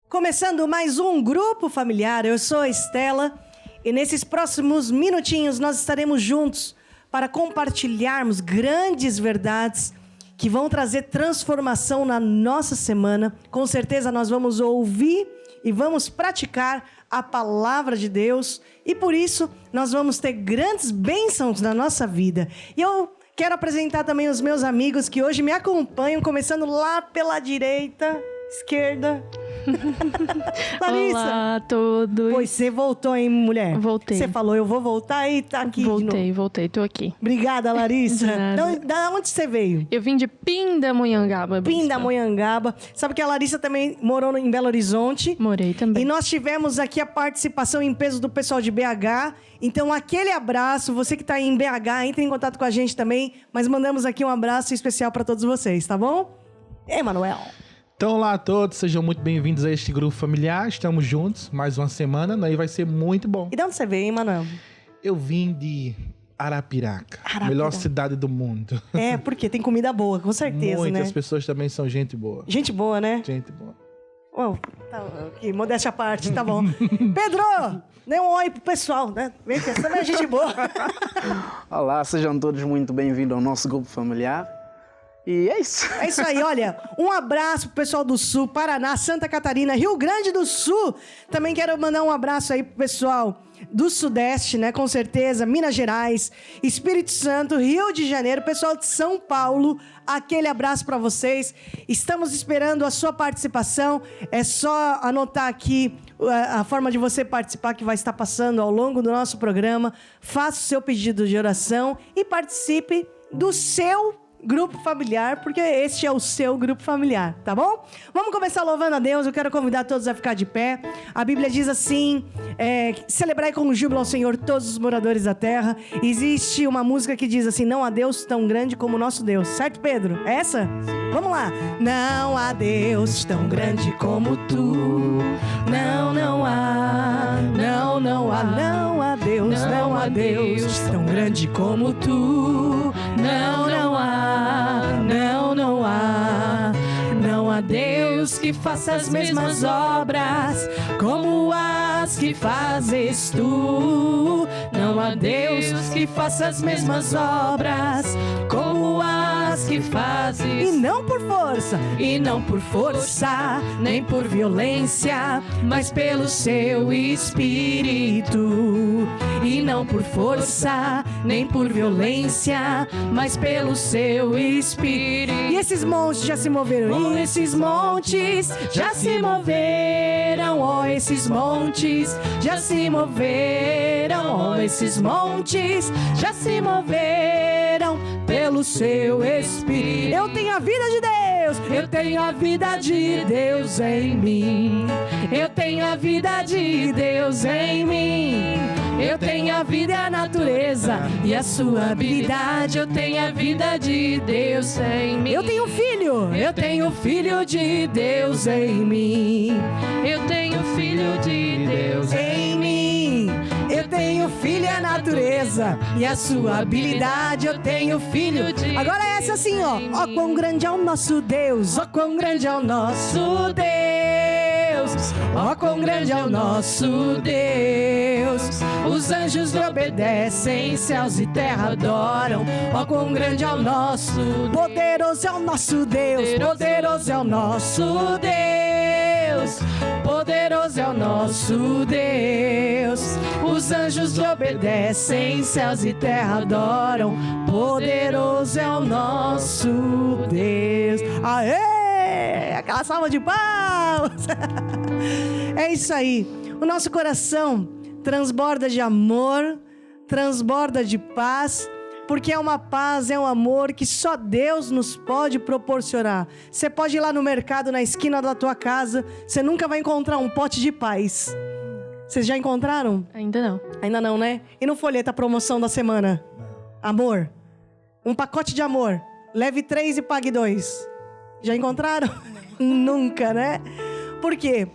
Começando mais um Grupo Familiar, eu sou a Estela e nesses próximos minutinhos nós estaremos juntos para compartilharmos grandes verdades que vão trazer transformação na nossa semana. Com certeza nós vamos ouvir e vamos praticar a palavra de Deus e por isso nós vamos ter grandes bênçãos na nossa vida. E eu quero apresentar também os meus amigos que hoje me acompanham, começando lá pela direita, esquerda. Larissa. Olá a todos. Pois você voltou, hein, mulher? Voltei. Você falou, eu vou voltar e tá aqui Voltei, tô aqui. Obrigada, Larissa. Da onde você veio? Eu vim de Pindamonhangaba. Pindamonhangaba. Sabe que a Larissa também morou em Belo Horizonte. Morei também. E nós tivemos aqui a participação em peso do pessoal de BH. Então, aquele abraço. Você que tá em BH, entre em contato com a gente também. Mas mandamos aqui um abraço especial para todos vocês, tá bom? Emanuel. Então, olá a todos, sejam muito bem-vindos a este grupo familiar. Estamos juntos, mais uma semana, né? E vai ser muito bom. E de onde você veio, hein, Manuel? Eu vim de Arapiraca, melhor cidade do mundo. É, porque tem comida boa, com certeza, Muitas né? Muitas pessoas também são gente boa. Gente boa, né? Gente boa. Uau, tá, aqui, modéstia à parte, tá bom. Pedro, dê um oi pro pessoal, né? Vem que essa também é gente boa. Olá, sejam todos muito bem-vindos ao nosso grupo familiar. E é isso. É isso aí, olha, um abraço pro pessoal do Sul, Paraná, Santa Catarina, Rio Grande do Sul. Também quero mandar um abraço aí pro pessoal do Sudeste, né, com certeza, Minas Gerais, Espírito Santo, Rio de Janeiro, pessoal de São Paulo, aquele abraço para vocês. Estamos esperando a sua participação, é só anotar aqui a forma de você participar que vai estar passando ao longo do nosso programa. Faça o seu pedido de oração e participe do seu grupo familiar, porque este é o seu grupo familiar, tá bom? Vamos começar louvando a Deus. Eu quero convidar todos a ficar de pé. A Bíblia diz assim, celebrai com júbilo ao Senhor todos os moradores da terra. Existe uma música que diz assim, não há Deus tão grande como o nosso Deus, certo, Pedro? É essa? Vamos lá. Não há Deus tão grande como tu. Não, não há. Não, não há. Não há Deus, não há Deus tão grande como tu. Não, não há. Não, não há. Não há Deus que faça as mesmas obras como as que fazes tu. Não há Deus que faça as mesmas obras como as que fazes. E não por força, e não por força, nem por violência, mas pelo seu Espírito. E não por força, nem por violência, mas pelo seu Espírito. E esses montes já se moveram. E esses montes já se moveram. Oh, esses montes já se moveram. Oh, esses montes já se moveram pelo seu Espírito. Eu tenho a vida de Deus. Eu tenho a vida de Deus em mim. Eu tenho a vida de Deus em mim. Eu tenho a vida e a natureza e a sua habilidade. Eu tenho a vida de Deus em mim. Eu tenho filho. Eu tenho filho de Deus em mim. Eu tenho filho de Deus em mim. Eu tenho filho e a natureza e a sua habilidade. Eu tenho filho de... Agora é essa assim, ó. Ó quão grande é o nosso Deus. Ó quão grande é o nosso Deus. Ó quão grande é o nosso Deus. Os anjos lhe obedecem, céus e terra adoram. Ó quão grande é o nosso Deus. Poderoso é o nosso Deus. Poderoso é o nosso Deus. Poderoso é o nosso Deus. Os anjos lhe obedecem, céus e terra adoram. Poderoso é o nosso Deus. Aê! Aquela salva de palmas. É isso aí. O nosso coração transborda de amor, transborda de paz, porque é uma paz, é um amor que só Deus nos pode proporcionar. Você pode ir lá no mercado, na esquina da tua casa, você nunca vai encontrar um pote de paz. Vocês já encontraram? Ainda não. Ainda não, né? E no folheto a promoção da semana? Amor. Um pacote de amor. Leve 3 e pague 2. Já encontraram? Nunca, né? Por quê?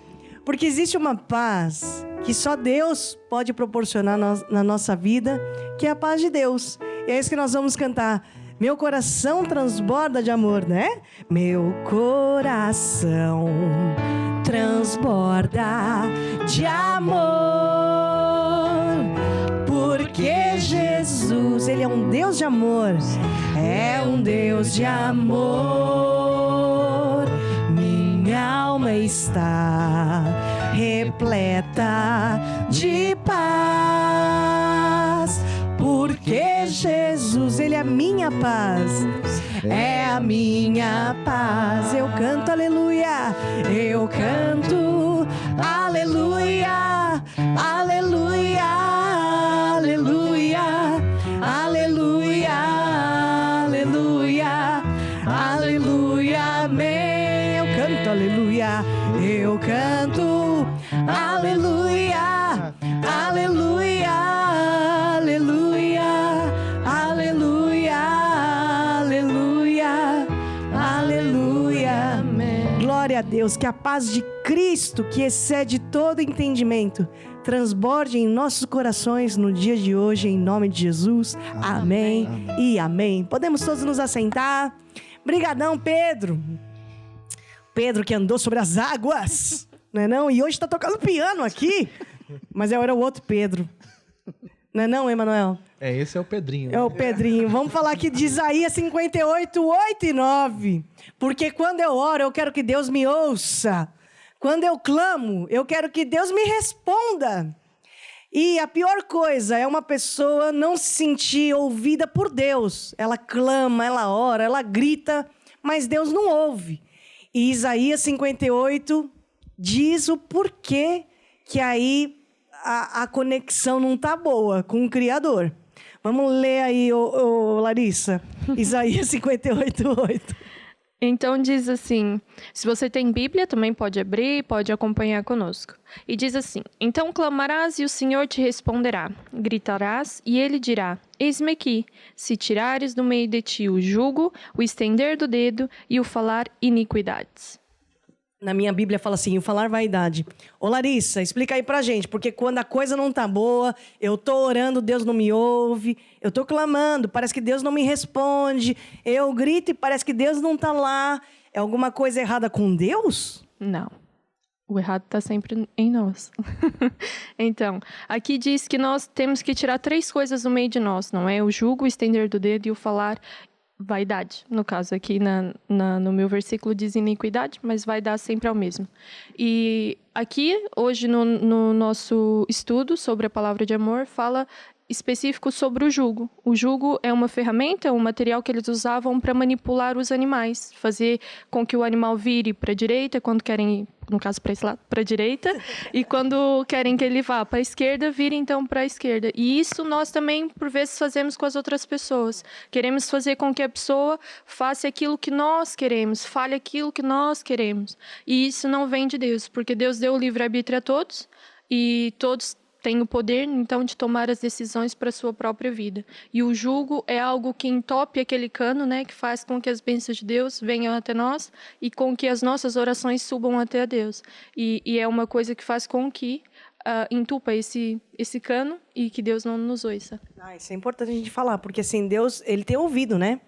Porque existe uma paz que só Deus pode proporcionar na nossa vida, que é a paz de Deus. E é isso que nós vamos cantar. Meu coração transborda de amor, né? Meu coração transborda de amor, porque Jesus, Ele é um Deus de amor, é um Deus de amor. Minha alma está repleta de paz, porque Jesus, Ele é a minha paz, é a minha paz. Eu canto aleluia, eu canto aleluia, aleluia, aleluia, aleluia, aleluia, aleluia, amém. Eu canto aleluia, eu canto aleluia, aleluia, aleluia, aleluia, aleluia, aleluia, amém. Glória a Deus, que a paz de Cristo, que excede todo entendimento, transborde em nossos corações no dia de hoje, em nome de Jesus. Amém, amém. E amém. Podemos todos nos assentar. Brigadão, Pedro. Pedro que andou sobre as águas, não é não? E hoje está tocando piano aqui, mas era o outro Pedro. Não é não, Emanuel? Esse é o Pedrinho. É o Pedrinho. Vamos falar aqui de Isaías 58, 8 e 9. Porque quando eu oro, eu quero que Deus me ouça. Quando eu clamo, eu quero que Deus me responda. E a pior coisa é uma pessoa não se sentir ouvida por Deus. Ela clama, ela ora, ela grita, mas Deus não ouve. E Isaías 58 diz o porquê que aí a conexão não está boa com o Criador. Vamos ler aí, Larissa, Isaías 58, 8. Então diz assim, se você tem Bíblia, também pode abrir, pode acompanhar conosco. E diz assim, então clamarás e o Senhor te responderá, gritarás e ele dirá, eis-me aqui, se tirares do meio de ti o jugo, o estender do dedo e o falar iniquidades. Na minha Bíblia fala assim, o falar vaidade. Ô Larissa, explica aí pra gente, porque quando a coisa não tá boa, eu tô orando, Deus não me ouve, eu tô clamando, parece que Deus não me responde, eu grito e parece que Deus não tá lá. É alguma coisa errada com Deus? Não. O errado está sempre em nós. Então, aqui diz que nós temos que tirar 3 coisas do meio de nós, não é? O jugo, o estender do dedo e o falar vaidade. No caso, aqui no meu versículo diz iniquidade, mas vai dar sempre ao mesmo. E aqui, hoje, no nosso estudo sobre a palavra de amor, fala específico sobre o jugo. O jugo é uma ferramenta, um material que eles usavam para manipular os animais, fazer com que o animal vire para a direita, quando querem, no caso para esse lado, para a direita, e quando querem que ele vá para a esquerda, vire então para a esquerda. E isso nós também, por vezes, fazemos com as outras pessoas. Queremos fazer com que a pessoa faça aquilo que nós queremos, fale aquilo que nós queremos. E isso não vem de Deus, porque Deus deu o livre-arbítrio a todos, e todos tem o poder, então, de tomar as decisões para a sua própria vida. E o jugo é algo que entope aquele cano, né, que faz com que as bênçãos de Deus venham até nós e com que as nossas orações subam até a Deus. E é uma coisa que faz com que entupa esse cano e que Deus não nos ouça. Isso é importante a gente falar, porque assim, Deus, Ele tem ouvido, né?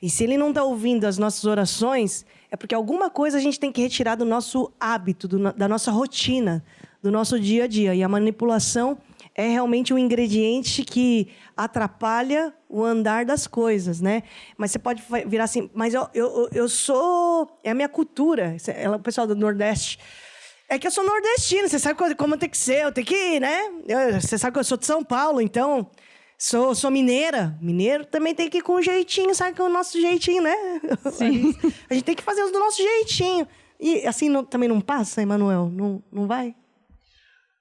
E se Ele não está ouvindo as nossas orações, é porque alguma coisa a gente tem que retirar do nosso hábito, da nossa rotina, do nosso dia a dia. E a manipulação é realmente um ingrediente que atrapalha o andar das coisas, né? Mas você pode virar assim, mas eu sou... É a minha cultura. O pessoal do Nordeste... É que eu sou nordestina, você sabe como tem que ser, eu tenho que, né? Você sabe que eu sou de São Paulo, então... Sou mineira. Mineiro também tem que ir com um jeitinho, sabe? Com o nosso jeitinho, né? Sim. A gente tem que fazer os do nosso jeitinho. E assim também não passa, Emanuel? Não vai?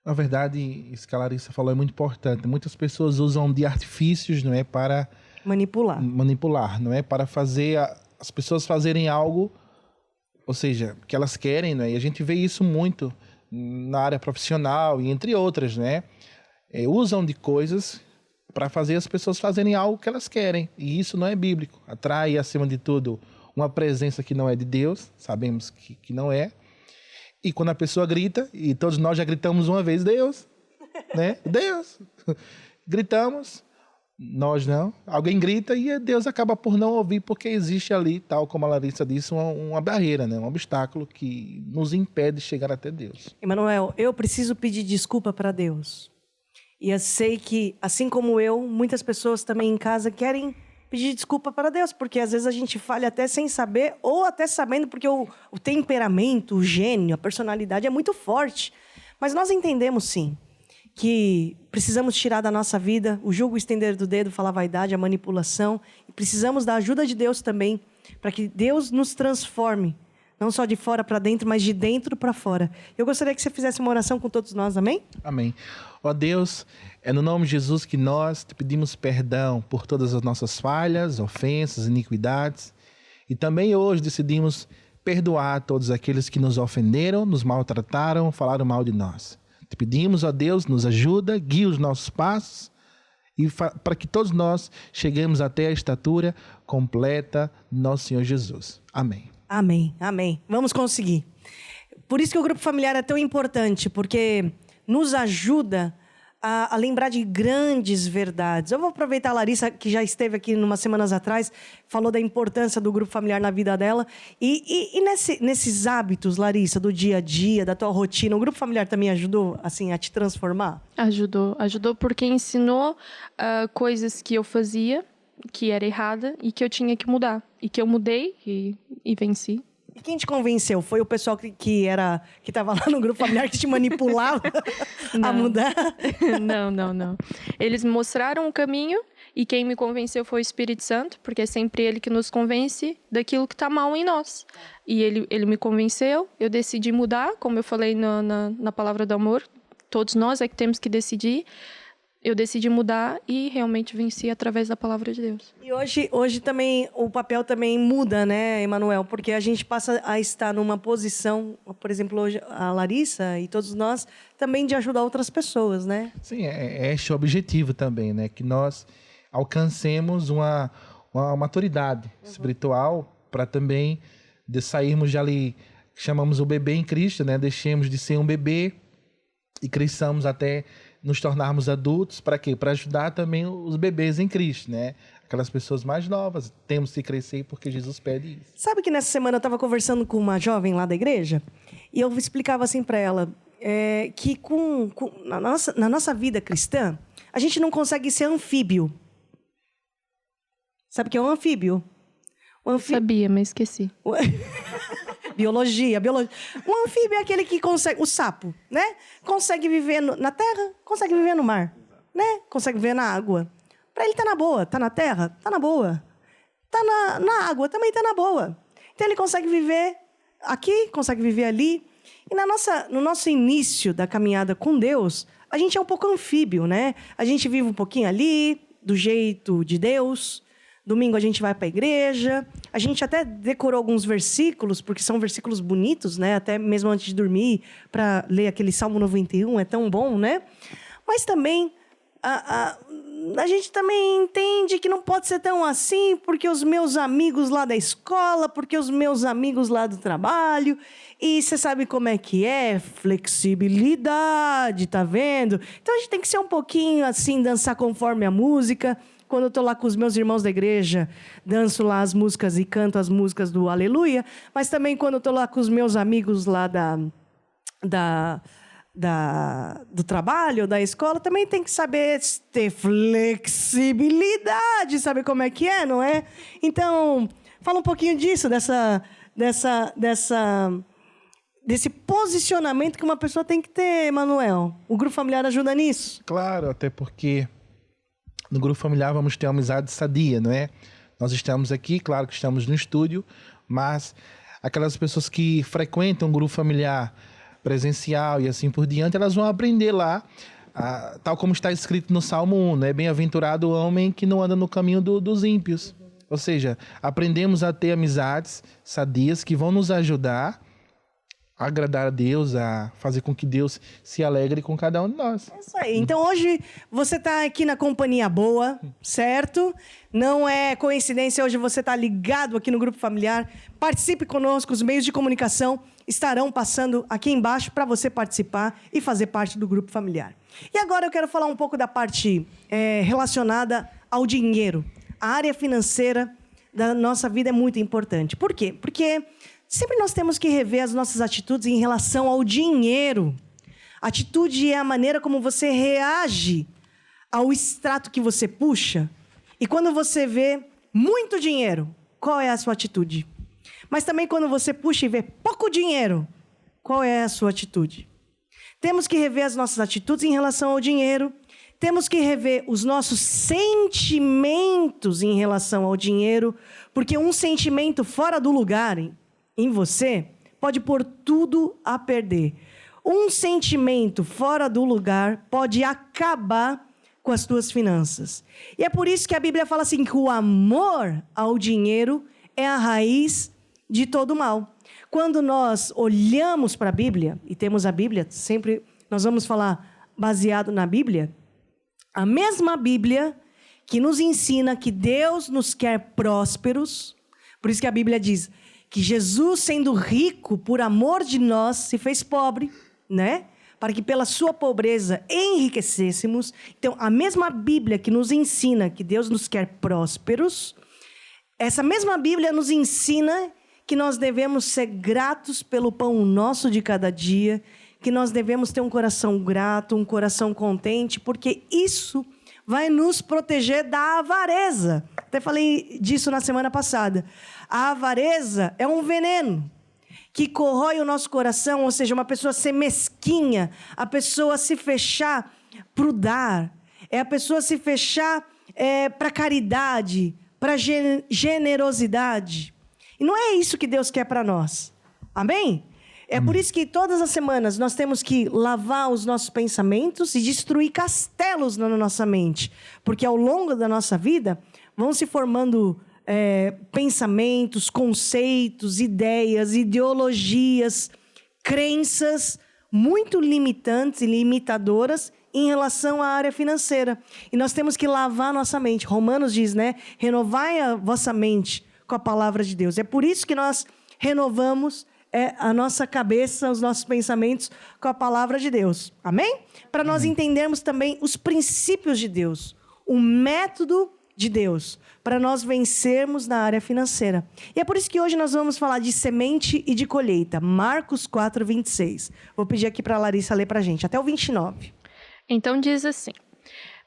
Na verdade, isso que a Larissa falou é muito importante. Muitas pessoas usam de artifícios, não é? Para manipular, não é? Para fazer as pessoas fazerem algo, ou seja, que elas querem, não é? E a gente vê isso muito na área profissional e entre outras, né? Usam de coisas para fazer as pessoas fazerem algo que elas querem. E isso não é bíblico. Atrai, acima de tudo, uma presença que não é de Deus. Sabemos que não é. E quando a pessoa grita, e todos nós já gritamos uma vez, Deus, né? Deus. Gritamos, Nós não. Alguém grita e Deus acaba por não ouvir, porque existe ali, tal como a Larissa disse, uma barreira, né? Um obstáculo que nos impede de chegar até Deus. Emanuel, eu preciso pedir desculpa para Deus. E eu sei que, assim como eu, muitas pessoas também em casa querem pedir desculpa para Deus, porque às vezes a gente falha até sem saber, ou até sabendo, porque o temperamento, o gênio, a personalidade é muito forte. Mas nós entendemos, sim, que precisamos tirar da nossa vida o julgo, estender do dedo, falar vaidade, a manipulação. E precisamos da ajuda de Deus também, para que Deus nos transforme, não só de fora para dentro, mas de dentro para fora. Eu gostaria que você fizesse uma oração com todos nós, amém? Amém. Ó Deus, é no nome de Jesus que nós te pedimos perdão por todas as nossas falhas, ofensas, iniquidades. E também hoje decidimos perdoar todos aqueles que nos ofenderam, nos maltrataram, falaram mal de nós. Te pedimos, ó Deus, nos ajuda, guia os nossos passos e para que todos nós cheguemos até a estatura completa do nosso Senhor Jesus. Amém. Amém, amém. Vamos conseguir. Por isso que o grupo familiar é tão importante, porque nos ajuda a lembrar de grandes verdades. Eu vou aproveitar a Larissa, que já esteve aqui umas semanas atrás, falou da importância do grupo familiar na vida dela. E nesses hábitos, Larissa, do dia a dia, da tua rotina, o grupo familiar também ajudou assim, a te transformar? Ajudou porque ensinou coisas que eu fazia, que era errada e que eu tinha que mudar. E que eu mudei e venci. E quem te convenceu? Foi o pessoal que estava lá no grupo familiar que te manipulava a mudar? Não. Eles me mostraram o caminho e quem me convenceu foi o Espírito Santo, porque é sempre ele que nos convence daquilo que está mal em nós. E ele me convenceu, eu decidi mudar, como eu falei na Palavra do Amor. Todos nós é que temos que decidir. Eu decidi mudar e realmente venci através da palavra de Deus. E hoje também o papel também muda, né, Emanuel? Porque a gente passa a estar numa posição, por exemplo, hoje a Larissa e todos nós, também de ajudar outras pessoas, né? Sim, é este o objetivo também, né? Que nós alcancemos uma maturidade espiritual para também sairmos de ali, que chamamos o bebê em Cristo, né? Deixemos de ser um bebê e cresçamos até nos tornarmos adultos. Para quê? Para ajudar também os bebês em Cristo, né? Aquelas pessoas mais novas. Temos que crescer porque Jesus pede isso. Sabe que nessa semana eu estava conversando com uma jovem lá da igreja e eu explicava assim para ela que na nossa vida cristã, a gente não consegue ser anfíbio. Sabe o que é um anfíbio? Sabia, mas esqueci. Biologia. O anfíbio é aquele que consegue... O sapo, né? Consegue viver na terra, consegue viver no mar, né? Consegue viver na água. Para ele tá na boa. Tá na terra? Tá na boa. Tá na água? Também tá na boa. Então ele consegue viver aqui, consegue viver ali. E no nosso início da caminhada com Deus, a gente é um pouco anfíbio, né? A gente vive um pouquinho ali, do jeito de Deus. Domingo a gente vai para a igreja. A gente até decorou alguns versículos, porque são versículos bonitos, né? Até mesmo antes de dormir, para ler aquele Salmo 91, é tão bom, né? Mas também, a gente também entende que não pode ser tão assim, porque os meus amigos lá da escola, porque os meus amigos lá do trabalho... E você sabe como é que é? Flexibilidade, tá vendo? Então a gente tem que ser um pouquinho assim, dançar conforme a música. Quando eu tô lá com os meus irmãos da igreja, danço lá as músicas e canto as músicas do Aleluia. Mas também quando eu tô lá com os meus amigos lá do trabalho, da escola, também tem que saber ter flexibilidade, sabe como é que é, não é? Então, fala um pouquinho disso, desse posicionamento que uma pessoa tem que ter, Emanuel. O grupo familiar ajuda nisso? Claro, até porque no grupo familiar vamos ter uma amizade sadia, não é? Nós estamos aqui, claro que estamos no estúdio, mas aquelas pessoas que frequentam o grupo familiar presencial e assim por diante, elas vão aprender lá, tal como está escrito no Salmo 1, né? Bem-aventurado o homem que não anda no caminho dos ímpios. Ou seja, aprendemos a ter amizades sadias que vão nos ajudar a agradar a Deus, a fazer com que Deus se alegre com cada um de nós. É isso aí. Então hoje você está aqui na companhia boa, certo? Não é coincidência, hoje você está ligado aqui no Grupo Familiar. Participe conosco, os meios de comunicação estarão passando aqui embaixo para você participar e fazer parte do Grupo Familiar. E agora eu quero falar um pouco da parte relacionada ao dinheiro. A área financeira da nossa vida é muito importante. Por quê? Porque sempre nós temos que rever as nossas atitudes em relação ao dinheiro. Atitude é a maneira como você reage ao extrato que você puxa. E quando você vê muito dinheiro, qual é a sua atitude? Mas também quando você puxa e vê pouco dinheiro, qual é a sua atitude? Temos que rever as nossas atitudes em relação ao dinheiro. Temos que rever os nossos sentimentos em relação ao dinheiro, porque um sentimento fora do lugar em você pode pôr tudo a perder. Um sentimento fora do lugar pode acabar com as tuas finanças. E é por isso que a Bíblia fala assim, que o amor ao dinheiro é a raiz de todo mal. Quando nós olhamos para a Bíblia, e temos a Bíblia, sempre nós vamos falar baseado na Bíblia, a mesma Bíblia que nos ensina que Deus nos quer prósperos, por isso que a Bíblia diz que Jesus, sendo rico por amor de nós, se fez pobre, né? Para que pela sua pobreza enriquecêssemos. Então, a mesma Bíblia que nos ensina que Deus nos quer prósperos, essa mesma Bíblia nos ensina que nós devemos ser gratos pelo pão nosso de cada dia, que nós devemos ter um coração grato, um coração contente, porque isso vai nos proteger da avareza. Até falei disso na semana passada. A avareza é um veneno que corrói o nosso coração, ou seja, uma pessoa ser mesquinha, a pessoa se fechar para o dar, é a pessoa se fechar para caridade, para generosidade. E não é isso que Deus quer para nós. Amém? É por isso que todas as semanas nós temos que lavar os nossos pensamentos e destruir castelos na nossa mente. Porque ao longo da nossa vida vão se formando pensamentos, conceitos, ideias, ideologias, crenças muito limitantes e limitadoras em relação à área financeira. E nós temos que lavar a nossa mente. Romanos diz, né? Renovai a vossa mente com a palavra de Deus. É por isso que nós renovamos a nossa cabeça, os nossos pensamentos com a palavra de Deus. Amém? Para nós entendermos também os princípios de Deus, o método de Deus, para nós vencermos na área financeira. E é por isso que hoje nós vamos falar de semente e de colheita. Marcos 4, 26. Vou pedir aqui para a Larissa ler para a gente, até o 29. Então diz assim,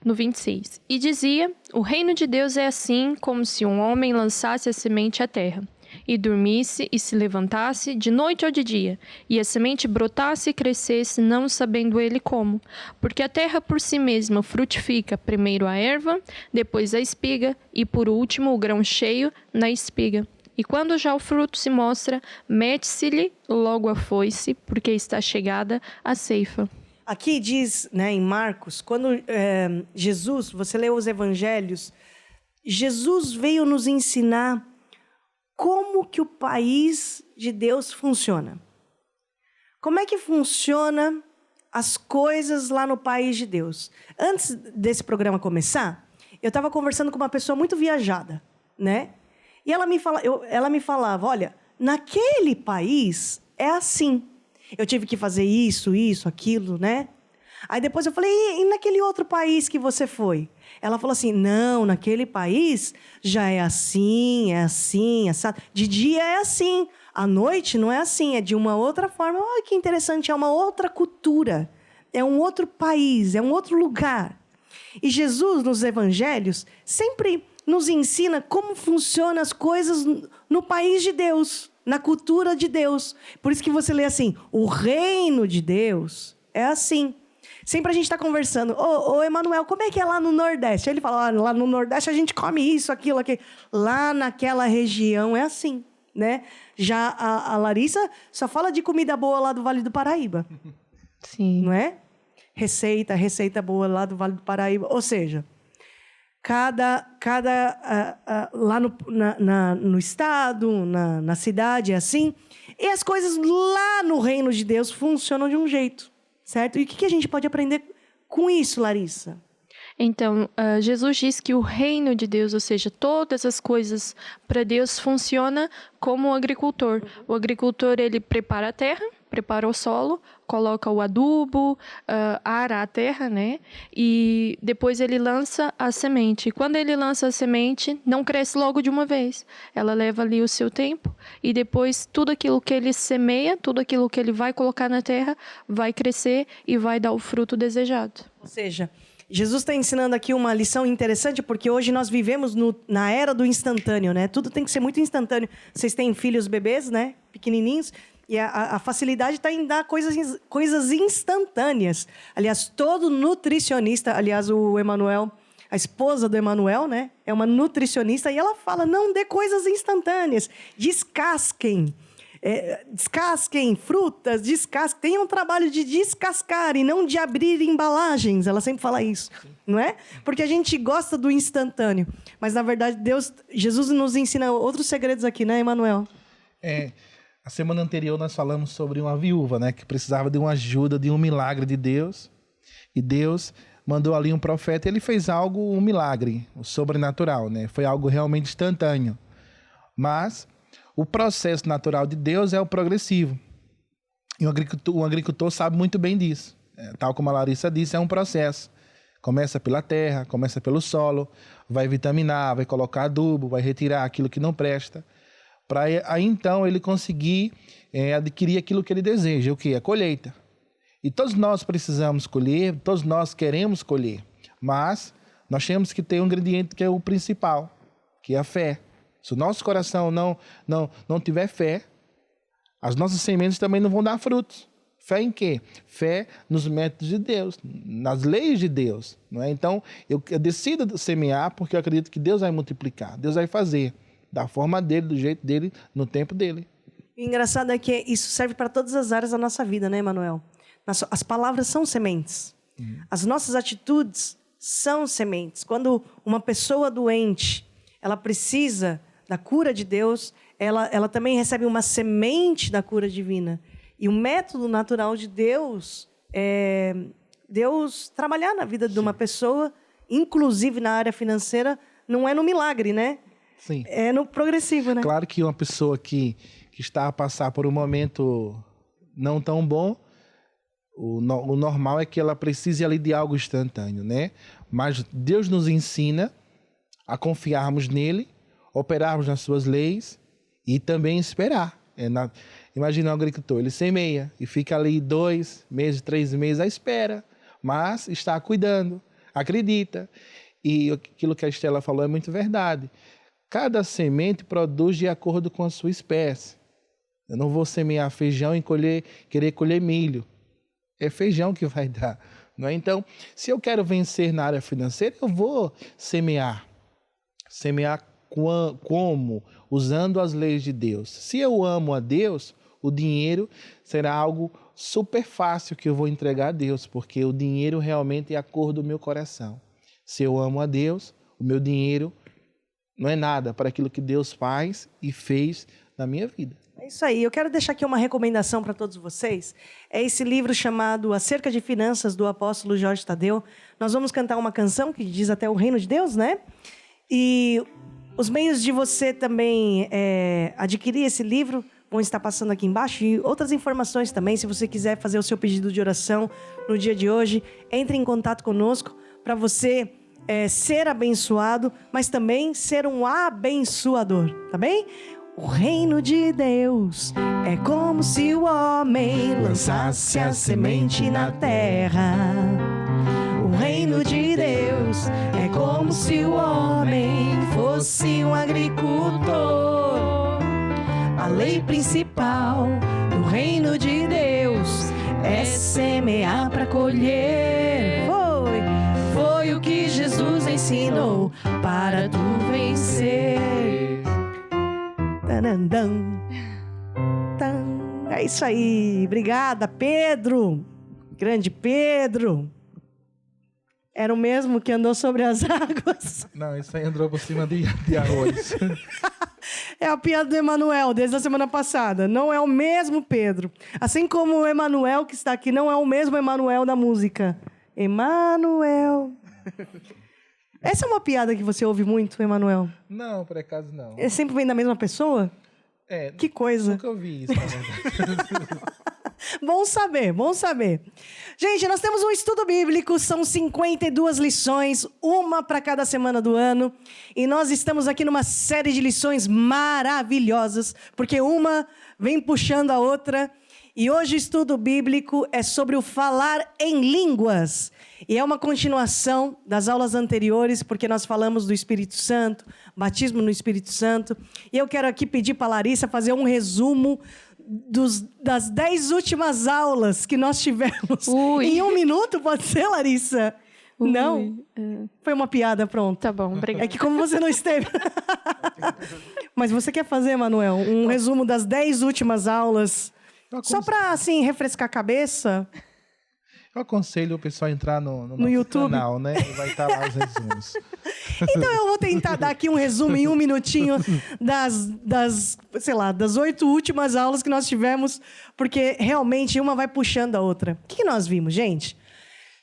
no 26. E dizia, o reino de Deus é assim, como se um homem lançasse a semente à terra, e dormisse e se levantasse de noite ou de dia, e a semente brotasse e crescesse, não sabendo ele como. Porque a terra por si mesma frutifica primeiro a erva, depois a espiga, e por último o grão cheio na espiga. E quando já o fruto se mostra, mete-se-lhe logo a foice, porque está chegada a ceifa. Aqui diz, né, em Marcos, quando Jesus, você lê os evangelhos, Jesus veio nos ensinar como que o país de Deus funciona. Como é que funciona as coisas lá no país de Deus? Antes desse programa começar, eu estava conversando com uma pessoa muito viajada, né? E ela me falava, olha, naquele país é assim. Eu tive que fazer isso, aquilo, né? Aí depois eu falei, e naquele outro país que você foi? Ela falou assim, não, naquele país já é assim, assado. De dia é assim, à noite não é assim, é de uma outra forma. Olha que interessante, é uma outra cultura, é um outro país, é um outro lugar. E Jesus, nos evangelhos, sempre nos ensina como funcionam as coisas no país de Deus, na cultura de Deus. Por isso que você lê assim, o reino de Deus é assim. Sempre a gente está conversando, ô Emanuel, como é que é lá no Nordeste? Ele fala, lá no Nordeste a gente come isso, aquilo. Lá naquela região é assim, né? Já a Larissa só fala de comida boa lá do Vale do Paraíba. Sim. Não é? Receita boa lá do Vale do Paraíba. Ou seja, lá no estado, na cidade é assim. E as coisas lá no reino de Deus funcionam de um jeito. Certo? E o que a gente pode aprender com isso, Larissa? Então, Jesus diz que o reino de Deus, ou seja, todas as coisas para Deus funciona como o agricultor. O agricultor, ele prepara a terra, prepara o solo, coloca o adubo, ara a terra, né? E depois ele lança a semente. E quando ele lança a semente, não cresce logo de uma vez. Ela leva ali o seu tempo e depois tudo aquilo que ele semeia, tudo aquilo que ele vai colocar na terra, vai crescer e vai dar o fruto desejado. Ou seja, Jesus está ensinando aqui uma lição interessante, porque hoje nós vivemos na era do instantâneo, né? Tudo tem que ser muito instantâneo. Vocês têm filhos bebês, né? Pequenininhos. E a facilidade está em dar coisas instantâneas. Aliás, todo nutricionista, aliás, o Emanuel, a esposa do Emanuel, né? É uma nutricionista e ela fala, não dê coisas instantâneas. Descasquem. Descasquem frutas, tenham um trabalho de descascar e não de abrir embalagens. Ela sempre fala isso, não é? Porque a gente gosta do instantâneo. Mas, na verdade, Jesus nos ensina outros segredos aqui, né, Emanuel? A semana anterior nós falamos sobre uma viúva, né, que precisava de uma ajuda, de um milagre de Deus. E Deus mandou ali um profeta e ele fez um milagre, o sobrenatural, né? Foi algo realmente instantâneo. Mas o processo natural de Deus é o progressivo. E o agricultor sabe muito bem disso. Tal como a Larissa disse, é um processo. Começa pela terra, começa pelo solo, vai vitaminar, vai colocar adubo, vai retirar aquilo que não presta, para aí então ele conseguir adquirir aquilo que ele deseja, o que? A colheita. E todos nós precisamos colher, todos nós queremos colher, mas nós temos que ter um ingrediente que é o principal, que é a fé. Se o nosso coração não tiver fé, as nossas sementes também não vão dar frutos. Fé em quê? Fé nos métodos de Deus, nas leis de Deus. Não é? Então, eu decido semear porque eu acredito que Deus vai multiplicar, Deus vai fazer da forma dele, do jeito dele, no tempo dele. O engraçado é que isso serve para todas as áreas da nossa vida, né, Emanuel? As palavras são sementes. As nossas atitudes são sementes. Quando uma pessoa doente, ela precisa da cura de Deus, ela também recebe uma semente da cura divina. E o método natural de Deus é Deus trabalhar na vida de uma pessoa, inclusive na área financeira, não é no milagre, né? Sim. É no progressivo, né? Claro que uma pessoa que está a passar por um momento não tão bom, o normal é que ela precise ali de algo instantâneo, né? Mas Deus nos ensina a confiarmos nele, operarmos nas suas leis e também esperar. Imagina um agricultor, ele semeia e fica ali 2 meses, 3 meses à espera, mas está cuidando, acredita. E aquilo que a Estela falou é muito verdade. Cada semente produz de acordo com a sua espécie. Eu não vou semear feijão e querer colher milho. É feijão que vai dar. Não é? Então, se eu quero vencer na área financeira, eu vou semear. Semear como? Usando as leis de Deus. Se eu amo a Deus, o dinheiro será algo super fácil que eu vou entregar a Deus, porque o dinheiro realmente é a cor do meu coração. Se eu amo a Deus, o meu dinheiro não é nada para aquilo que Deus faz e fez na minha vida. É isso aí. Eu quero deixar aqui uma recomendação para todos vocês. É esse livro chamado Acerca de Finanças, do apóstolo Jorge Tadeu. Nós vamos cantar uma canção que diz até o reino de Deus, né? E os meios de você também adquirir esse livro vão estar passando aqui embaixo. E outras informações também, se você quiser fazer o seu pedido de oração no dia de hoje, entre em contato conosco para você ser abençoado, mas também ser um abençoador, tá bem? O reino de Deus é como se o homem lançasse a semente na terra. O reino de Deus é como se o homem fosse um agricultor. A lei principal do reino de Deus é semear para colher. Foi o que Jesus ensinou para tu vencer. É isso aí. Obrigada, Pedro. Grande Pedro. Era o mesmo que andou sobre as águas? Não, isso aí andou por cima de arroz. É a piada do Emanuel, desde a semana passada. Não é o mesmo Pedro. Assim como o Emanuel que está aqui, não é o mesmo Emanuel da música. Emanuel. Essa é uma piada que você ouve muito, Emanuel? Não, por acaso não. Ele sempre vem da mesma pessoa? Que coisa. Nunca ouvi isso, na verdade. Bom saber, bom saber. Gente, nós temos um estudo bíblico, são 52 lições, uma para cada semana do ano. E nós estamos aqui numa série de lições maravilhosas, porque uma vem puxando a outra. E hoje o estudo bíblico é sobre o falar em línguas. E é uma continuação das aulas anteriores, porque nós falamos do Espírito Santo, batismo no Espírito Santo. E eu quero aqui pedir para a Larissa fazer um resumo das 10 últimas aulas que nós tivemos. Em 1 minuto, pode ser, Larissa? Não? Foi uma piada, pronto. Tá bom, obrigada. É que como você não esteve... Mas você quer fazer, Manuel, um resumo das 10 últimas aulas? Só para, assim, refrescar a cabeça... Eu aconselho o pessoal a entrar no nosso YouTube. canal, né? E vai estar lá os resumos. Então eu vou tentar dar aqui um resumo em 1 minutinho das 8 últimas aulas que nós tivemos, porque realmente uma vai puxando a outra. O que nós vimos, gente?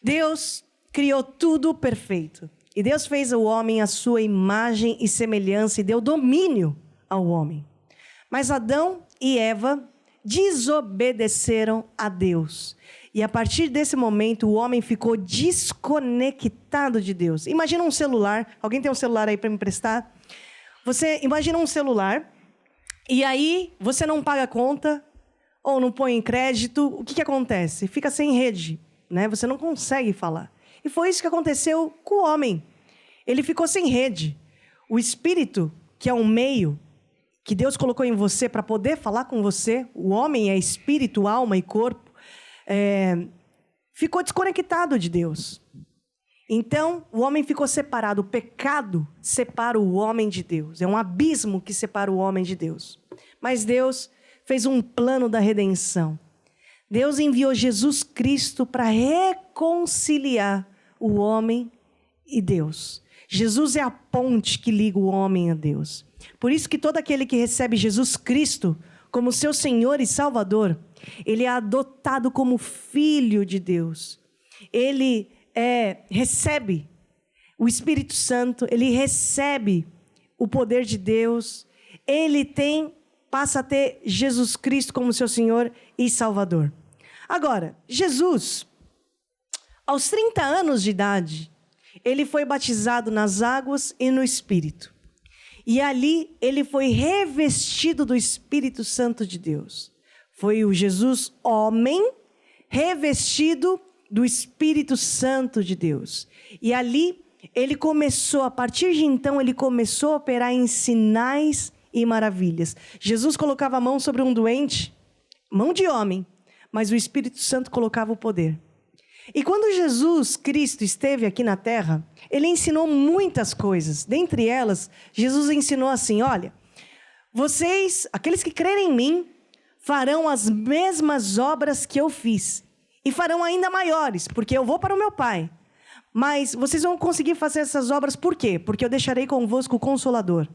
Deus criou tudo perfeito. E Deus fez o homem à sua imagem e semelhança e deu domínio ao homem. Mas Adão e Eva desobedeceram a Deus. E a partir desse momento, o homem ficou desconectado de Deus. Imagina um celular. Alguém tem um celular aí para me emprestar? Você imagina um celular, e aí você não paga conta, ou não põe em crédito. O que acontece? Fica sem rede, né? Você não consegue falar. E foi isso que aconteceu com o homem. Ele ficou sem rede. O espírito, que é um meio que Deus colocou em você para poder falar com você, o homem é espírito, alma e corpo, ficou desconectado de Deus. Então, o homem ficou separado. O pecado separa o homem de Deus. É um abismo que separa o homem de Deus. Mas Deus fez um plano da redenção. Deus enviou Jesus Cristo para reconciliar o homem e Deus. Jesus é a ponte que liga o homem a Deus. Por isso que todo aquele que recebe Jesus Cristo como seu Senhor e Salvador, ele é adotado como filho de Deus. Ele recebe o Espírito Santo, ele recebe o poder de Deus, ele passa a ter Jesus Cristo como seu Senhor e Salvador. Agora, Jesus, aos 30 anos de idade, ele foi batizado nas águas e no Espírito. E ali ele foi revestido do Espírito Santo de Deus. Foi o Jesus homem revestido do Espírito Santo de Deus. E ali ele começou, a partir de então, ele começou a operar em sinais e maravilhas. Jesus colocava a mão sobre um doente, mão de homem, mas o Espírito Santo colocava o poder. E quando Jesus Cristo esteve aqui na terra, ele ensinou muitas coisas. Dentre elas, Jesus ensinou assim: olha, vocês, aqueles que crerem em mim, farão as mesmas obras que eu fiz. E farão ainda maiores, porque eu vou para o meu Pai. Mas vocês vão conseguir fazer essas obras por quê? Porque eu deixarei convosco o Consolador,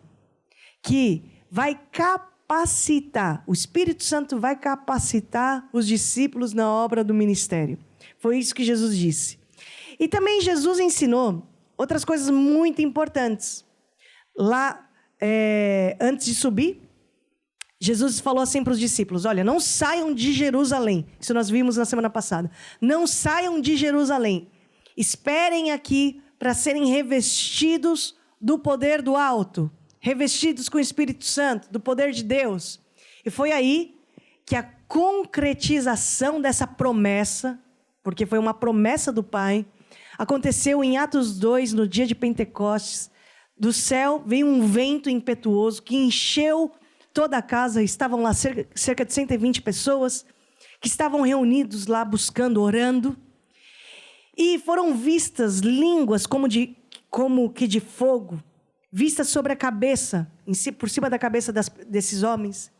que vai capacitar, o Espírito Santo vai capacitar os discípulos na obra do ministério. Foi isso que Jesus disse. E também Jesus ensinou outras coisas muito importantes. Lá, antes de subir, Jesus falou assim para os discípulos: olha, não saiam de Jerusalém. Isso nós vimos na semana passada. Não saiam de Jerusalém. Esperem aqui para serem revestidos do poder do alto. Revestidos com o Espírito Santo, do poder de Deus. E foi aí que a concretização dessa promessa, porque foi uma promessa do Pai, aconteceu em Atos 2, no dia de Pentecostes. Do céu veio um vento impetuoso que encheu toda a casa. Estavam lá cerca de 120 pessoas que estavam reunidos lá buscando, orando. E foram vistas línguas como que de fogo, vistas sobre a cabeça, por cima da cabeça desses homens.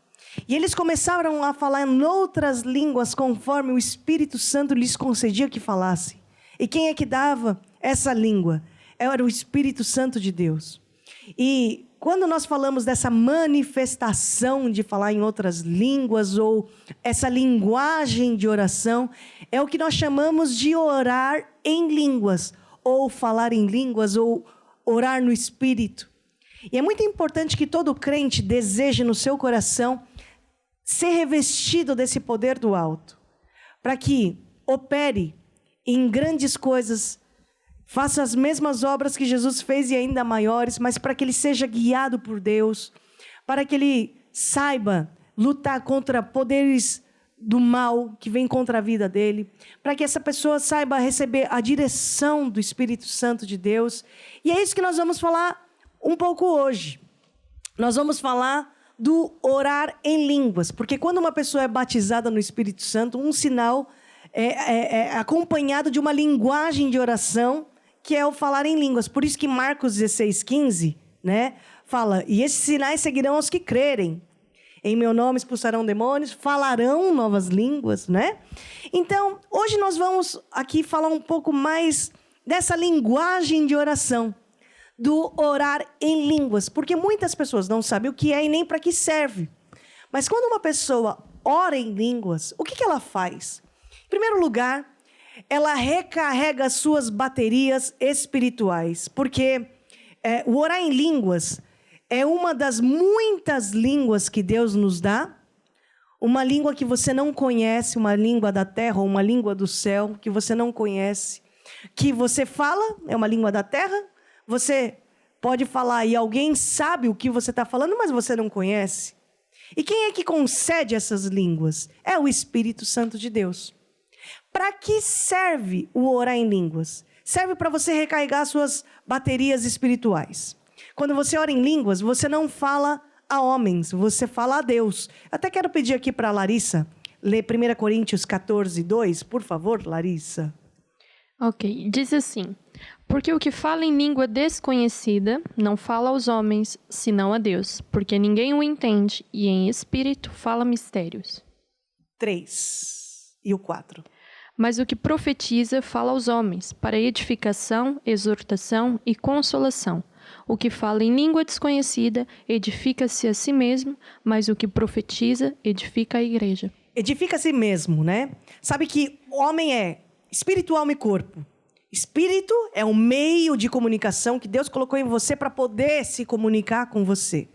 E eles começaram a falar em outras línguas conforme o Espírito Santo lhes concedia que falassem. E quem é que dava essa língua? Era o Espírito Santo de Deus. E quando nós falamos dessa manifestação de falar em outras línguas, ou essa linguagem de oração, é o que nós chamamos de orar em línguas, ou falar em línguas, ou orar no Espírito. E é muito importante que todo crente deseje no seu coração ser revestido desse poder do alto. para que opere em grandes coisas, faça as mesmas obras que Jesus fez e ainda maiores, mas para que ele seja guiado por Deus, para que ele saiba lutar contra poderes do mal que vem contra a vida dele, para que essa pessoa saiba receber a direção do Espírito Santo de Deus. E é isso que nós vamos falar um pouco hoje. Nós vamos falar do orar em línguas, porque quando uma pessoa é batizada no Espírito Santo, um sinal é acompanhado de uma linguagem de oração, que é o falar em línguas. Por isso que Marcos 16:15, né, fala, e esses sinais seguirão aos que crerem. Em meu nome expulsarão demônios, falarão novas línguas, né? Então, hoje nós vamos aqui falar um pouco mais dessa linguagem de oração, do orar em línguas, porque muitas pessoas não sabem o que é e nem para que serve. Mas quando uma pessoa ora em línguas, o que ela faz? Em primeiro lugar, ela recarrega as suas baterias espirituais, porque o orar em línguas é uma das muitas línguas que Deus nos dá, uma língua que você não conhece, uma língua da terra ou uma língua do céu que você não conhece, que você fala, é uma língua da terra, você pode falar e alguém sabe o que você está falando, mas você não conhece. E quem é que concede essas línguas? É o Espírito Santo de Deus. Para que serve o orar em línguas? Serve para você recarregar suas baterias espirituais. Quando você ora em línguas, você não fala a homens, você fala a Deus. Até quero pedir aqui para a Larissa ler 1 Coríntios 14:2, por favor, Larissa. Ok, diz assim: porque o que fala em língua desconhecida não fala aos homens, senão a Deus, porque ninguém o entende, e em espírito fala mistérios. 3 e o 4. Mas o que profetiza fala aos homens, para edificação, exortação e consolação. O que fala em língua desconhecida edifica-se a si mesmo, mas o que profetiza edifica a igreja. Edifica a si mesmo, né? Sabe que homem é espírito, alma e corpo. Espírito é um meio de comunicação que Deus colocou em você para poder se comunicar com você.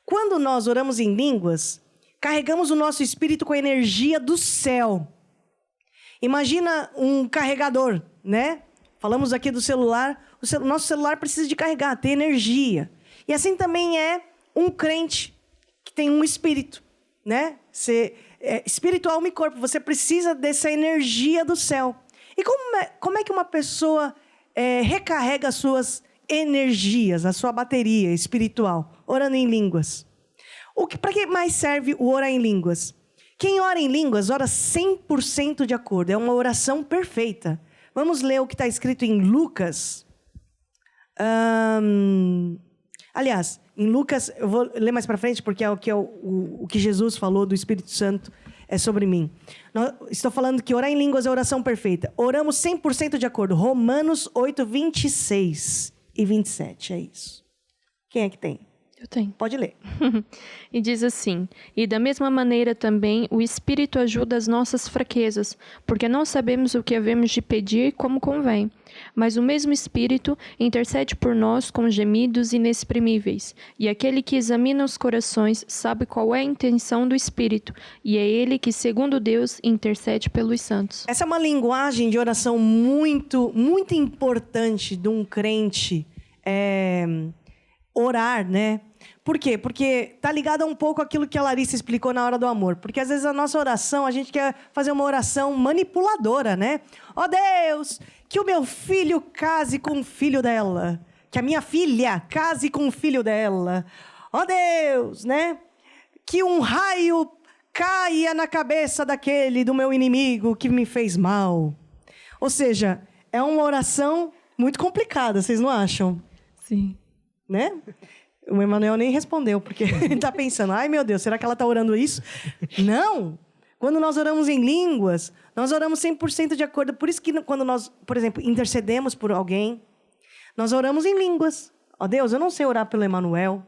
Quando nós oramos em línguas, carregamos o nosso espírito com a energia do céu. Imagina um carregador, né? Falamos aqui do celular. Nosso celular precisa de carregar, ter energia. E assim também é um crente que tem um espírito, né? Espírito, alma e corpo. Você precisa dessa energia do céu. E como é que uma pessoa recarrega as suas energias, a sua bateria espiritual? Orando em línguas. Para que mais serve o orar em línguas? Quem ora em línguas, ora 100% de acordo. É uma oração perfeita. Vamos ler o que está escrito em Lucas. Aliás, em Lucas, eu vou ler mais para frente, porque é o que Jesus falou do Espírito Santo é sobre mim. Estou falando que orar em línguas é oração perfeita. Oramos 100% de acordo. Romanos 8, 26 e 27, é isso. Quem é que tem? Eu tenho. Pode ler. E diz assim: e da mesma maneira também o Espírito ajuda as nossas fraquezas, porque não sabemos o que havemos de pedir como convém. Mas o mesmo Espírito intercede por nós com gemidos inexprimíveis. E aquele que examina os corações sabe qual é a intenção do Espírito. E é ele que, segundo Deus, intercede pelos santos. Essa é uma linguagem de oração muito, muito importante de um crente orar, né? Por quê? Porque tá ligado um pouco àquilo que a Larissa explicou na hora do amor. Porque às vezes a nossa oração, a gente quer fazer uma oração manipuladora, né? Ó Deus, que o meu filho case com o filho dela. Que a minha filha case com o filho dela. Ó Deus, né? Que um raio caia na cabeça do meu inimigo que me fez mal. Ou seja, é uma oração muito complicada, vocês não acham? Sim. Né? O Emanuel nem respondeu, porque ele está pensando, ai meu Deus, será que ela está orando isso? Não! Quando nós oramos em línguas, nós oramos 100% de acordo. Por isso que quando nós, por exemplo, intercedemos por alguém, nós oramos em línguas. Ó Deus, eu não sei orar pelo Emanuel,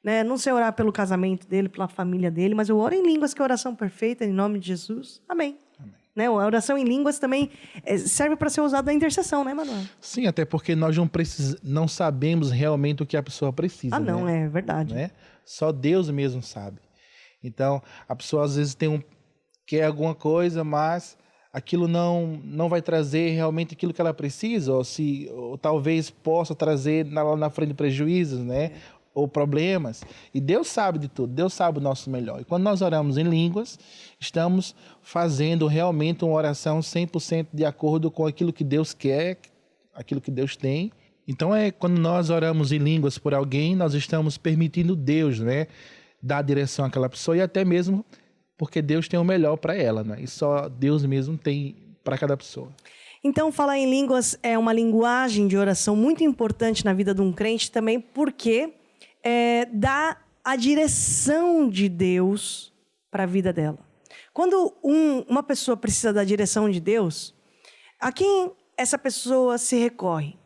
né? Não sei orar pelo casamento dele, pela família dele, mas eu oro em línguas, que é a oração perfeita, em nome de Jesus. Amém. Né? A oração em línguas também serve para ser usada na intercessão, né, Manuel? Sim, até porque nós não sabemos realmente o que a pessoa precisa. Não, né? É verdade. Né? Só Deus mesmo sabe. Então, a pessoa às vezes quer alguma coisa, mas aquilo não vai trazer realmente aquilo que ela precisa, ou talvez possa trazer lá na frente prejuízos, né? Ou problemas. E Deus sabe de tudo, Deus sabe o nosso melhor. E quando nós oramos em línguas, estamos fazendo realmente uma oração 100% de acordo com aquilo que Deus quer, aquilo que Deus tem. Então, quando nós oramos em línguas por alguém, nós estamos permitindo Deus, né, dar direção àquela pessoa, e até mesmo porque Deus tem o melhor para ela, né? E só Deus mesmo tem para cada pessoa. Então, falar em línguas é uma linguagem de oração muito importante na vida de um crente também, porque dá a direção de Deus para a vida dela. Quando uma pessoa precisa da direção de Deus, a quem essa pessoa se recorre?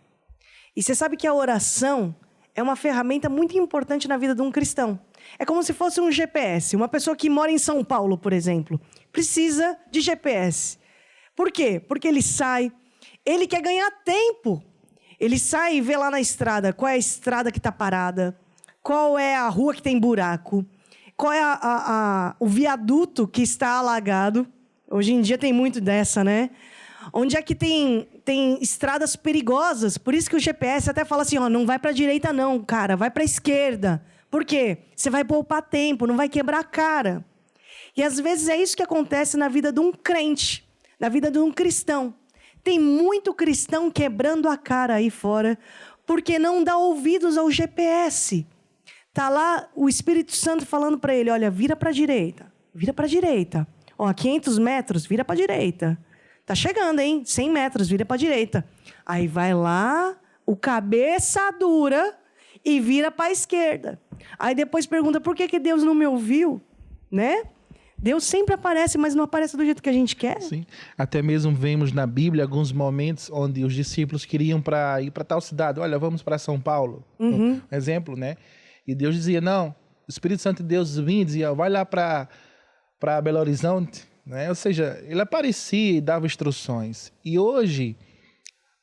E você sabe que a oração é uma ferramenta muito importante na vida de um cristão. É como se fosse um GPS. Uma pessoa que mora em São Paulo, por exemplo, precisa de GPS. Por quê? Porque ele quer ganhar tempo. Ele sai e vê lá na estrada qual é a estrada que está parada, qual é a rua que tem buraco, qual é o viaduto que está alagado. Hoje em dia tem muito dessa, né? Onde é que tem estradas perigosas. Por isso que o GPS até fala assim, não vai para a direita não, cara, vai para a esquerda. Por quê? Você vai poupar tempo, não vai quebrar a cara. E às vezes é isso que acontece na vida de um crente, na vida de um cristão. Tem muito cristão quebrando a cara aí fora, porque não dá ouvidos ao GPS. Tá lá o Espírito Santo falando para ele, olha, vira para a direita, vira para a direita. 500 metros, vira para a direita. Tá chegando, hein? 100 metros, vira para a direita. Aí vai lá, o cabeça dura e vira para a esquerda. Aí depois pergunta, por que Deus não me ouviu? Né? Deus sempre aparece, mas não aparece do jeito que a gente quer. Sim. Até mesmo vemos na Bíblia alguns momentos onde os discípulos queriam ir para tal cidade. Olha, vamos para São Paulo. Um exemplo, né? E Deus dizia, não. O Espírito Santo de Deus vinha e dizia, vai lá para Belo Horizonte. Né? Ou seja, ele aparecia e dava instruções. E hoje,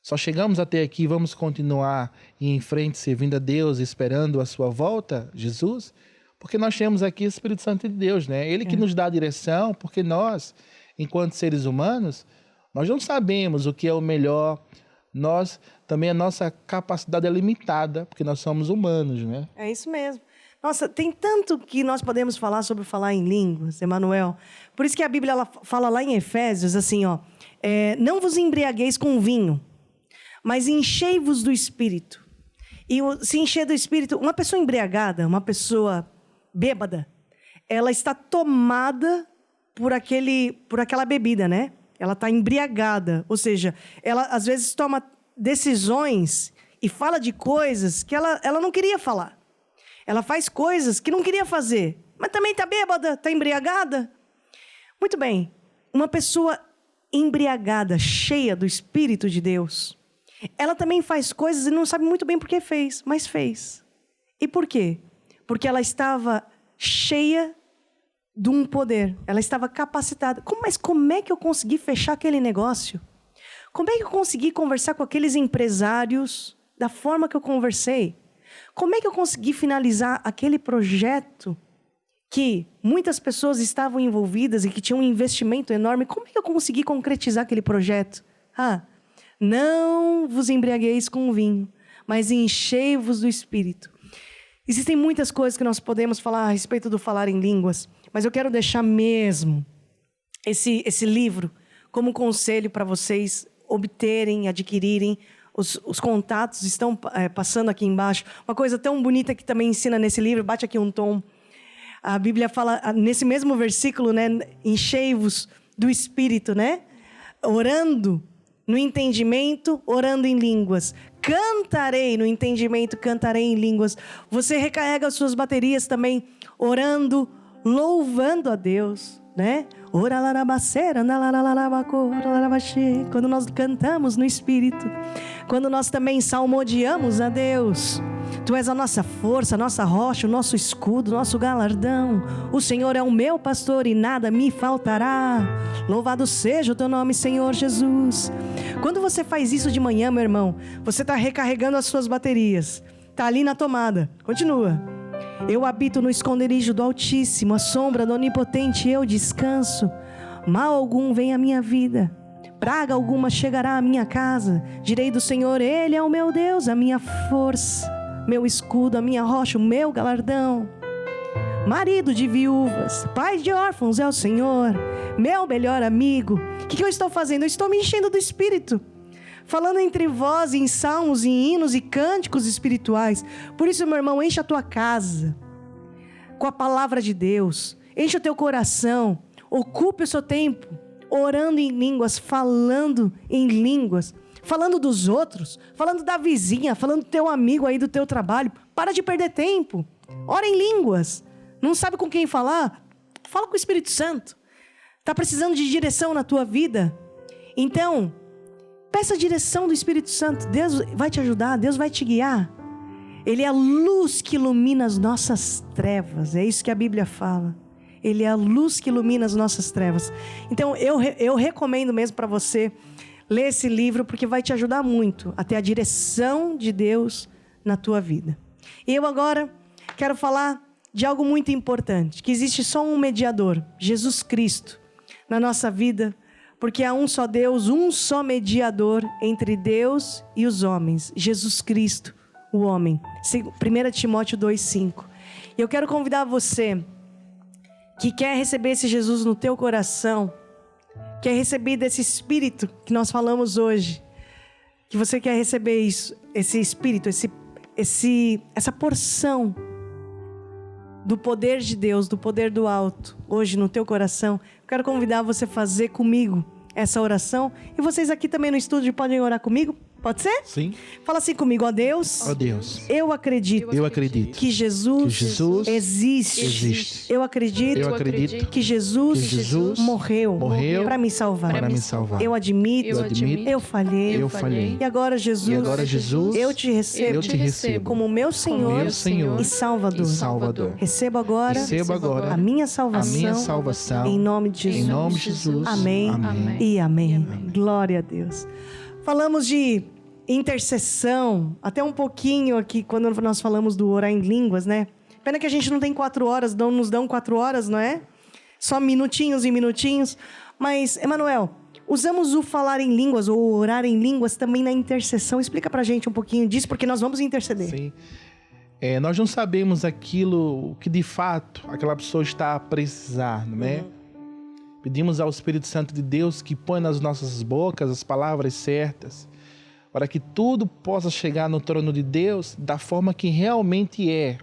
só chegamos até aqui, vamos continuar em frente, servindo a Deus, esperando a sua volta, Jesus, porque nós temos aqui o Espírito Santo de Deus, né? Ele que nos dá a direção, porque nós, enquanto seres humanos, nós não sabemos o que é o melhor. Nós, também a nossa capacidade é limitada, porque nós somos humanos, né? É isso mesmo. Nossa, tem tanto que nós podemos falar sobre falar em línguas, Emanuel. Por isso que a Bíblia ela fala lá em Efésios, assim, não vos embriagueis com vinho, mas enchei-vos do Espírito. E se encher do Espírito, uma pessoa embriagada, uma pessoa bêbada, ela está tomada por aquela bebida, né? Ela está embriagada, ou seja, ela às vezes toma decisões e fala de coisas que ela não queria falar. Ela faz coisas que não queria fazer, mas também está bêbada, está embriagada. Muito bem, uma pessoa embriagada, cheia do Espírito de Deus, ela também faz coisas e não sabe muito bem por que fez, mas fez. E por quê? Porque ela estava cheia de um poder, ela estava capacitada. Mas como é que eu consegui fechar aquele negócio? Como é que eu consegui conversar com aqueles empresários da forma que eu conversei? Como é que eu consegui finalizar aquele projeto que muitas pessoas estavam envolvidas e que tinha um investimento enorme? Como é que eu consegui concretizar aquele projeto? Não vos embriagueis com vinho, mas enchei-vos do Espírito. Existem muitas coisas que nós podemos falar a respeito do falar em línguas, mas eu quero deixar mesmo esse livro como conselho para vocês obterem, adquirirem. Os contatos estão passando aqui embaixo. Uma coisa tão bonita que também ensina nesse livro, bate aqui um tom. A Bíblia fala, nesse mesmo versículo, né? Enchei-vos do Espírito, né? Orando no entendimento, orando em línguas. Cantarei no entendimento, cantarei em línguas. Você recarrega as suas baterias também, orando, louvando a Deus, né? Quando nós cantamos no Espírito, quando nós também salmodiamos a Deus. Tu és a nossa força, a nossa rocha, o nosso escudo, o nosso galardão. O Senhor é o meu pastor e nada me faltará. Louvado seja o teu nome, Senhor Jesus. Quando você faz isso de manhã, meu irmão, você está recarregando as suas baterias. Está ali na tomada. Continua. Eu habito no esconderijo do Altíssimo, a sombra do Onipotente eu descanso. mal algum vem à minha vida, praga alguma chegará à minha casa. Direi do Senhor, Ele é o meu Deus, a minha força, meu escudo, a minha rocha, o meu galardão. Marido de viúvas, pai de órfãos é o Senhor, meu melhor amigo. O que eu estou fazendo? Eu estou me enchendo do Espírito, falando entre vós em salmos, em hinos e cânticos espirituais. Por isso, meu irmão, enche a tua casa com a palavra de Deus, enche o teu coração, ocupe o seu tempo orando em línguas, falando em línguas, falando dos outros, falando da vizinha, falando do teu amigo aí do teu trabalho. Para de perder tempo, ora em línguas. Não sabe com quem falar? Fala com o Espírito Santo. Está precisando de direção na tua vida? Então, peça a direção do Espírito Santo. Deus vai te ajudar, Deus vai te guiar. Ele é a luz que ilumina as nossas trevas. É isso que a Bíblia fala. Ele é a luz que ilumina as nossas trevas. Então, eu recomendo mesmo para você ler esse livro, porque vai te ajudar muito a ter a direção de Deus na tua vida. E eu agora quero falar de algo muito importante, que existe só um mediador, Jesus Cristo, na nossa vida, porque há um só Deus, um só mediador entre Deus e os homens, Jesus Cristo, o homem. 1 Timóteo 2,5. E eu quero convidar você que quer receber esse Jesus no teu coração, quer receber desse Espírito que nós falamos hoje, que você quer receber isso, esse Espírito, essa porção do poder de Deus, do poder do alto, hoje no teu coração. Eu quero convidar você a fazer comigo essa oração. E vocês aqui também no estúdio podem orar comigo? Pode ser? Sim. Fala assim comigo, ó Deus. Ó Deus. Eu acredito que Jesus existe. Eu acredito que Jesus morreu para me salvar. Eu admito. Eu falhei. E agora, Jesus, eu te recebo como meu Senhor e Salvador. Recebo agora a minha salvação em nome de Jesus. Amém e amém. Glória a Deus. Falamos de intercessão, até um pouquinho aqui, quando nós falamos do orar em línguas, né? Pena que a gente não tem 4 horas, não nos dão 4 horas, não é? Só minutinhos e minutinhos. Mas, Emanuel, usamos o falar em línguas ou orar em línguas também na intercessão. Explica pra gente um pouquinho disso, porque nós vamos interceder. Sim. Nós não sabemos aquilo que de fato aquela pessoa está a precisar, não é? Pedimos ao Espírito Santo de Deus que põe nas nossas bocas as palavras certas, para que tudo possa chegar no trono de Deus da forma que realmente é.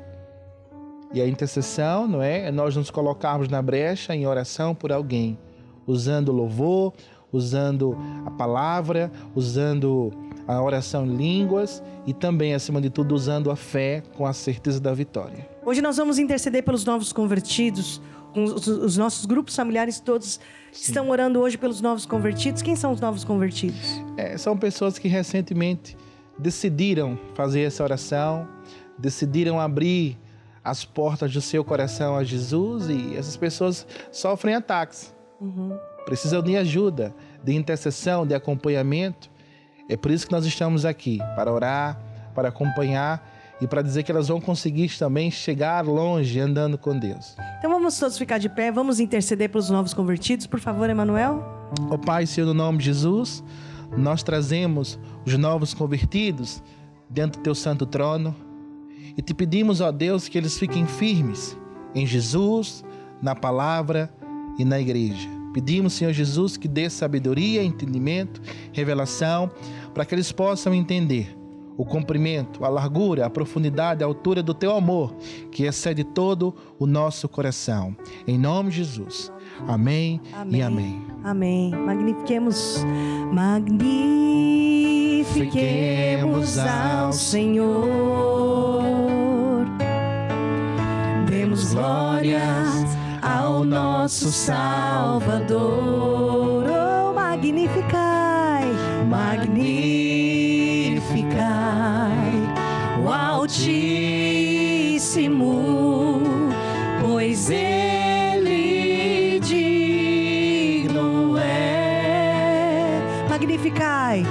E a intercessão, não é? É nós nos colocarmos na brecha em oração por alguém, usando louvor, usando a palavra, usando a oração em línguas e também, acima de tudo, usando a fé com a certeza da vitória. Hoje nós vamos interceder pelos novos convertidos. Os nossos grupos familiares todos estão orando hoje pelos novos convertidos. Quem são os novos convertidos? São pessoas que recentemente decidiram fazer essa oração, decidiram abrir as portas do seu coração a Jesus, e essas pessoas sofrem ataques. Precisam de ajuda, de intercessão, de acompanhamento. É por isso que nós estamos aqui, para orar, para acompanhar e para dizer que elas vão conseguir também chegar longe andando com Deus. Então vamos todos ficar de pé, vamos interceder pelos novos convertidos, por favor, Emanuel. Ó Pai, Senhor, no nome de Jesus, nós trazemos os novos convertidos dentro do Teu santo trono e te pedimos, ó Deus, que eles fiquem firmes em Jesus, na palavra e na igreja. Pedimos, Senhor Jesus, que dê sabedoria, entendimento, revelação, para que eles possam entender o comprimento, a largura, a profundidade, a altura do Teu amor, que excede todo o nosso coração. Em nome de Jesus. Amém e amém. Amém. Magnifiquemos ao Senhor. Demos glórias ao nosso Salvador. Oh, magnificai, o Altíssimo, pois Ele digno é. Magnificai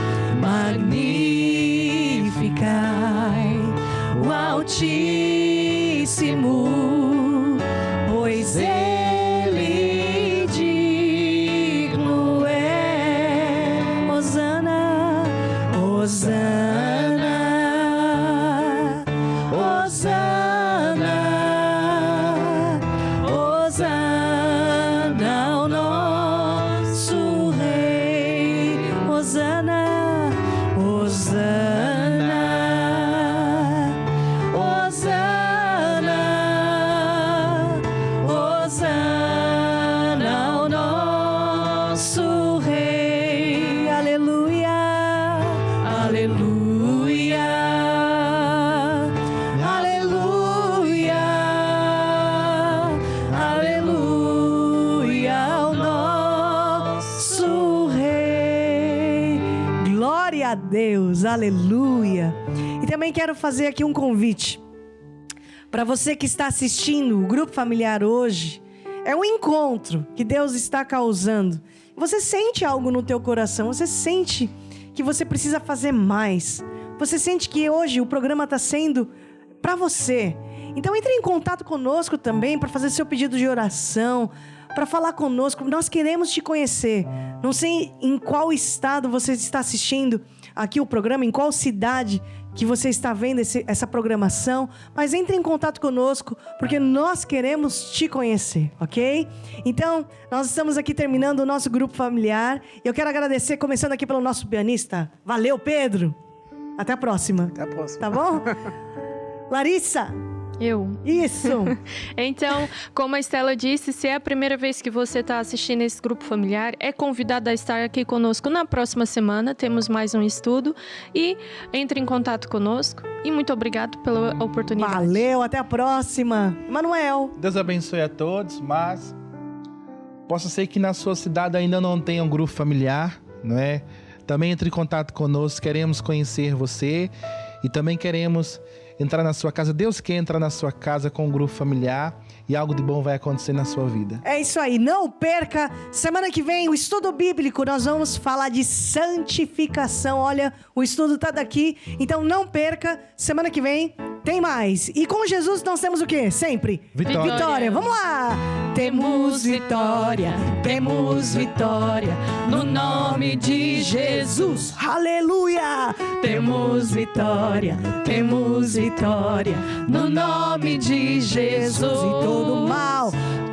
o Altíssimo, pois Ele digno Hosana, Hosana, Hosana ao nosso Rei. Hosana, Hosana, Hosana, Hosana ao nosso Rei. Aleluia, aleluia, aleluia, aleluia ao nosso Rei. Glória a Deus, aleluia. E também quero fazer aqui um convite para você que está assistindo o Grupo Familiar hoje. É um encontro que Deus está causando. Você sente algo no teu coração, você sente que você precisa fazer mais. Você sente que hoje o programa está sendo para você. Então entre em contato conosco também para fazer seu pedido de oração, para falar conosco. Nós queremos te conhecer. Não sei em qual estado você está assistindo aqui o programa, em qual cidade que você está vendo essa programação, mas entre em contato conosco, porque nós queremos te conhecer, ok? Então, nós estamos aqui terminando o nosso grupo familiar, e eu quero agradecer, começando aqui pelo nosso pianista. Valeu, Pedro! Até a próxima. Até a próxima. Tá bom? Larissa! Eu. Isso! Então, como a Estela disse, se é a primeira vez que você está assistindo esse grupo familiar, é convidado a estar aqui conosco na próxima semana. Temos mais um estudo e entre em contato conosco. E muito obrigado pela oportunidade. Valeu, até a próxima. Manuel. Deus abençoe a todos, mas possa ser que na sua cidade ainda não tenha um grupo familiar, não é? Também entre em contato conosco, queremos conhecer você e também queremos entrar na sua casa. Deus quer entrar na sua casa com um grupo familiar e algo de bom vai acontecer na sua vida. É isso aí, não perca. Semana que vem, o estudo bíblico, nós vamos falar de santificação. Olha, o estudo tá daqui, então não perca. Semana que vem tem mais. E com Jesus nós temos o quê? Sempre? Vitória. Vitória, vamos lá! Temos vitória, no nome de Jesus. Aleluia! Temos vitória, no nome de Jesus. E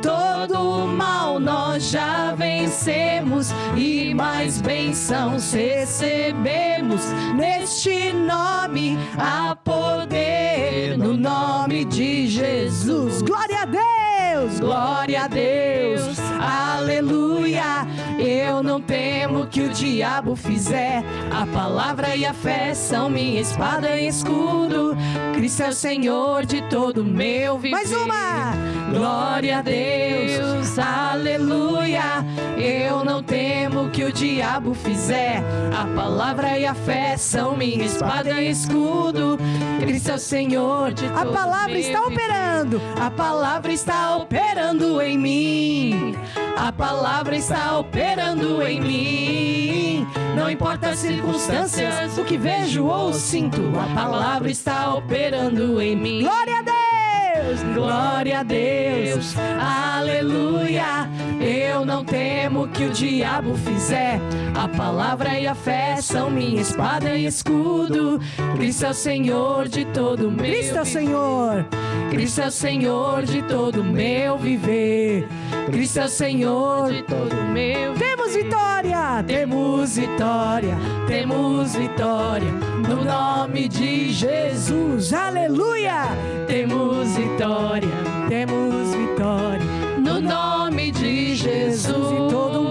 todo mal nós já vencemos e mais bênçãos recebemos. Neste nome há poder, no nome de Jesus. Glória a Deus! Glória a Deus! Aleluia! Eu não temo o que o diabo fizer. A palavra e a fé são minha espada e escudo. Cristo é o Senhor de todo o meu viver. Mais uma! Glória a Deus! Aleluia! Eu não temo o que o diabo fizer. A palavra e a fé são minha espada e escudo. Cristo é o Senhor de todo o meu viver. A palavra está operando. A palavra está operando em mim. A palavra está operando em mim. Não importa as circunstâncias, o que vejo ou sinto, a palavra está operando em mim. Glória a Deus! Glória a Deus! Aleluia! Eu não temo o que o diabo fizer. A palavra e a fé são minha espada e escudo. Cristo é o Senhor de todo o meu viver. Cristo é o Senhor! Cristo é o Senhor de todo o meu viver. Cristo é o Senhor de todo o meu viver. Temos vitória! Temos vitória! Temos vitória! No nome de Jesus! Aleluia! Temos vitória! Temos vitória! No nome de Jesus! E todo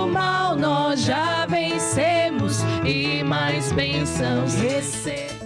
mal nós já vencemos e mais bênçãos recebemos.